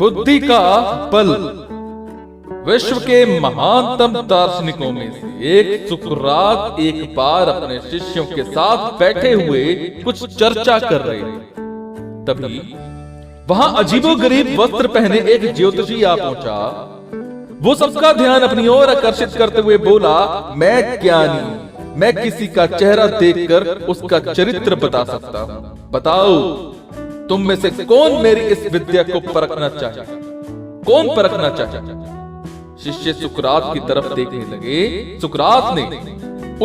बुद्धि का बल। विश्व के महानतम दार्शनिकों में से एक सुकरात एक बार अपने शिष्यों के साथ बैठे हुए कुछ चर्चा कर रहे थे। तभी वहां अजीबोगरीब वस्त्र पहने एक ज्योतिषी आ पहुंचा। वो सबका ध्यान अपनी ओर आकर्षित करते हुए बोला, मैं ज्ञानी, मैं किसी का चेहरा देखकर उसका चरित्र बता सकता हूं। बताओ, तुम में से कौन मेरी इस विद्या को परखना चाहिए? कौन परखना चाहिए? शिष्य सुकरात की तरफ देखने लगे। सुकरात ने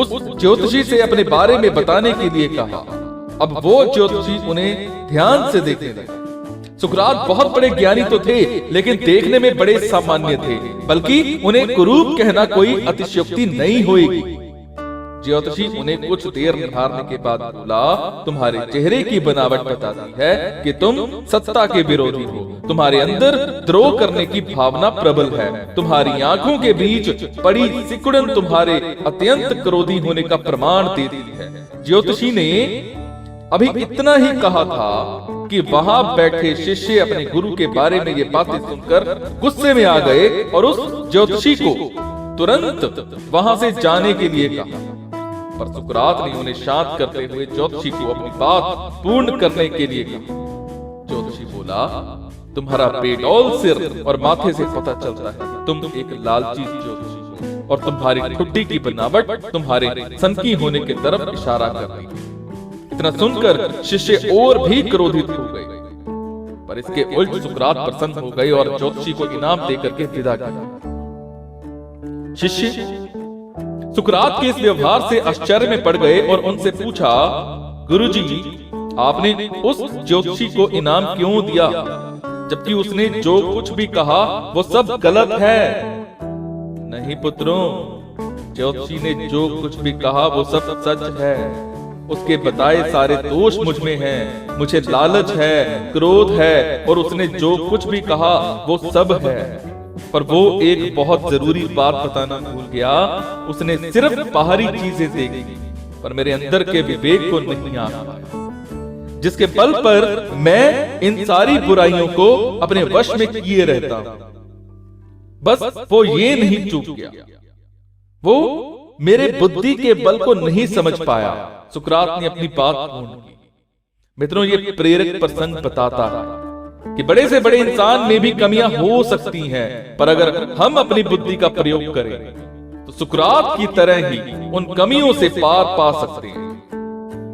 उस ज्योतिषी से अपने बारे में बताने के लिए कहा। अब वो ज्योतिषी उन्हें ध्यान से देखने लगे। सुकरात बहुत बड़े ज्ञानी तो थे, लेकिन देखने में बड़े सामान्य थे, बल्कि उन्हें कुरूप कहना कोई अतिशयोक्ति नहीं होगी। ज्योतिषी उन्हें कुछ देर निहारने के बाद बोला, तुम्हारे चेहरे की बनावट बताती है कि तुम सत्ता के विरोधी हो। तुम्हारे अंदर द्रोह करने की भावना प्रबल है। तुम्हारी आंखों के बीच पड़ी सिकुड़न तुम्हारे अत्यंत क्रोधी होने का प्रमाण देती है। ज्योतिषी ने अभी इतना ही कहा था कि वहां बैठे शिष्य अपने गुरु के बारे में ये बातें सुनकर गुस्से में आ गए और उस ज्योतिषी को तुरंत वहां से जाने के लिए कहा। पर सुकरात ने उन्हें शांत करते हुए ज्योतिषी को अपनी बात पूर्ण करने के लिए कहा। ज्योतिषी बोला, तुम्हारा बेडौल सिर और माथे से पता चलता है तुम एक लालची ज्योतिषी हो, और तुम्हारी ठुड्डी की बनावट तुम्हारे सनकी होने की तरफ इशारा कर रही है। इतना सुनकर शिष्य और भी क्रोधित हो गए, पर इसके उल्ट सुकरात प्रसन्न हो गए और ज्योतिषी को इनाम देकर के विदा किया। शिष्य सुकरात के इस व्यवहार से आश्चर्य में पड़ गए और उनसे पूछा, गुरुजी, आपने उस ज्योतिषी को इनाम क्यों दिया, जबकि उसने जो कुछ भी कहा वो सब गलत है? नहीं पुत्रों, ज्योतिषी ने जो कुछ भी कहा वो सब सच है। उसके बताए सारे दोष मुझ में हैं। मुझे लालच है, क्रोध है, और उसने जो कुछ भी कहा वो सब है। पर वो एक बहुत जरूरी बात बताना भूल गया। उसने सिर्फ बाहरी चीजें देखी, पर मेरे अंदर के विवेक को नहीं आ पाया, जिसके बल पर मैं इन सारी बुराइयों को अपने वश में किए रहता हूं। बस वो ये नहीं चूक गया, वो मेरे बुद्धि के बल को नहीं समझ पाया। सुकरात ने अपनी बात पूर्ण की। मित्रों, ये प्रेरक प्रसंग बताता है कि बड़े से बड़े इंसान में भी कमियां हो सकती हैं, पर अगर हम अपनी बुद्धि का प्रयोग करें तो सुकरात की तरह ही उन कमियों से पार पा सकते हैं।